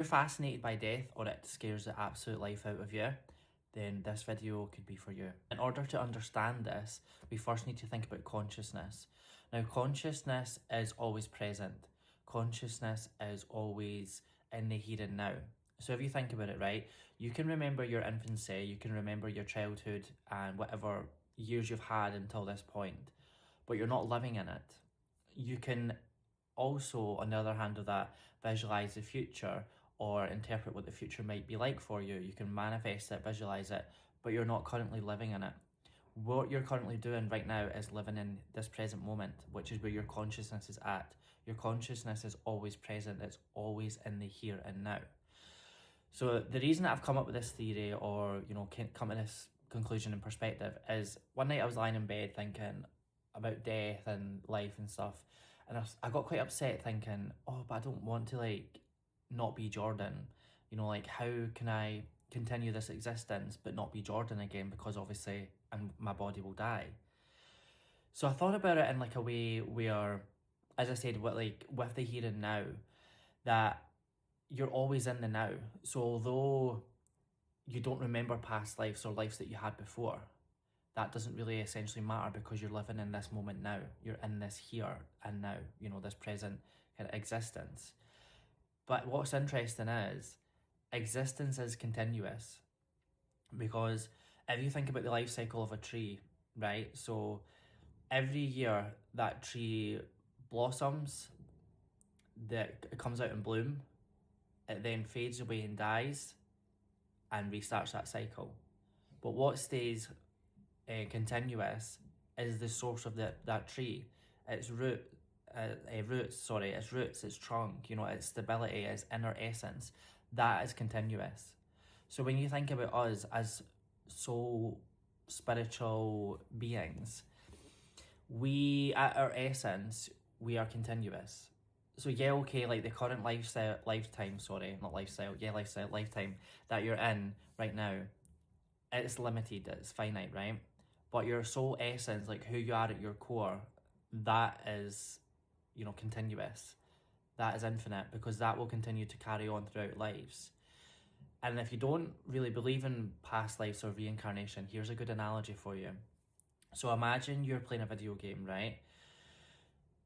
you're fascinated by death or it scares the absolute life out of you, then this video could be for you. In order to understand this, we first need to think about consciousness. Now, consciousness is always present. Consciousness is always in the here and now. So if you think about it, right, you can remember your infancy, you can remember your childhood and whatever years you've had until this point, but you're not living in it. You can also, on the other hand of that, visualize the future or interpret what the future might be like for you. You can manifest it, visualize it, but you're not currently living in it. What you're currently doing right now is living in this present moment, which is where your consciousness is at. Your consciousness is always present. It's always in the here and now. So the reason that I've come up with this theory, or, you know, come to this conclusion and perspective, is one night I was lying in bed thinking about death and life and stuff, and I got quite upset thinking, oh, but I don't want to, like, not be Jordan. You know, like, how can I continue this existence but not be Jordan again, because obviously my body will die. So I thought about it in like a way where, as I said, with the here and now, that you're always in the now. So although you don't remember past lives or lives that you had before, that doesn't really essentially matter, because you're living in this moment now. You're in this here and now, you know, this present kind of existence. But what's interesting is existence is continuous, because if you think about the life cycle of a tree, right? So every year that tree blossoms, that it comes out in bloom, it then fades away and dies and restarts that cycle. But what stays continuous is the source of that tree. Its roots, its trunk, you know, its stability, its inner essence. That is continuous. So when you think about us as soul spiritual beings, we, at our essence, we are continuous. So yeah, okay, like the current lifetime that you're in right now, it's limited, it's finite, right? But your soul essence, like who you are at your core, that is, you know, continuous. That is infinite, because that will continue to carry on throughout lives. And if you don't really believe in past lives or reincarnation, here's a good analogy for you. So imagine you're playing a video game, right?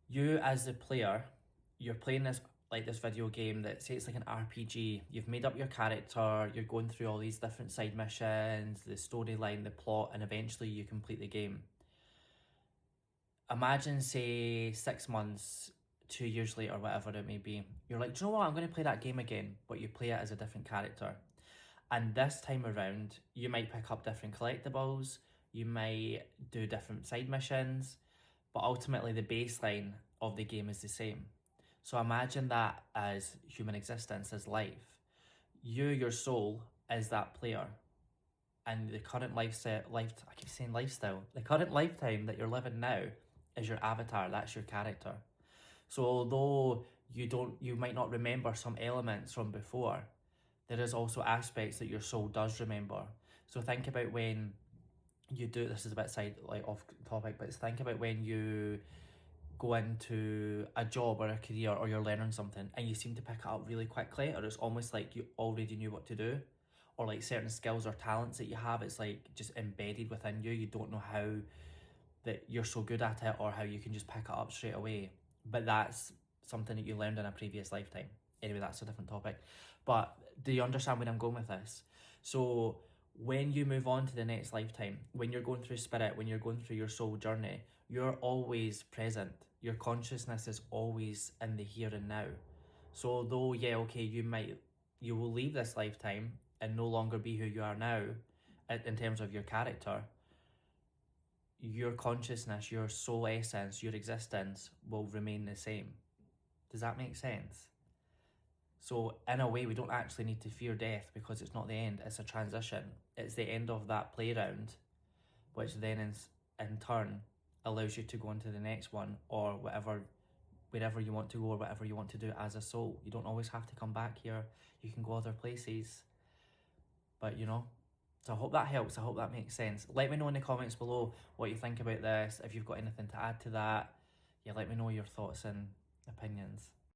You as the player, you're playing this video game that, say it's like an RPG. You've made up your character, you're going through all these different side missions, the storyline, the plot, and eventually you complete the game. Imagine, say, 6 months, 2 years later, whatever it may be, you're like, do you know what, I'm going to play that game again, but you play it as a different character. And this time around, you might pick up different collectibles, you might do different side missions, but ultimately the baseline of the game is the same. So imagine that as human existence, as life. You, your soul, is that player. And the current the current lifetime that you're living now is your avatar, that's your character. So although you might not remember some elements from before, there is also aspects that your soul does remember. So think about when you do, this is a bit off topic, but think about when you go into a job or a career, or you're learning something and you seem to pick it up really quickly, or it's almost like you already knew what to do, or like certain skills or talents that you have, it's like just embedded within you. You don't know how that you're so good at it, or how you can just pick it up straight away. But that's something that you learned in a previous lifetime. Anyway, that's a different topic. But do you understand where I'm going with this? So when you move on to the next lifetime, when you're going through spirit, when you're going through your soul journey, you're always present. Your consciousness is always in the here and now. So although, yeah, okay, you will leave this lifetime and no longer be who you are now in terms of your character, your consciousness, your soul essence, your existence will remain the same. Does that make sense? So in a way, we don't actually need to fear death, because it's not the end, it's a transition. It's the end of that playground, which then in turn allows you to go on to the next one, or wherever you want to go, or whatever you want to do as a soul. You don't always have to come back here. You can go other places. But you know, so I hope that helps. I hope that makes sense. Let me know in the comments below what you think about this. If you've got anything to add to that, yeah, let me know your thoughts and opinions.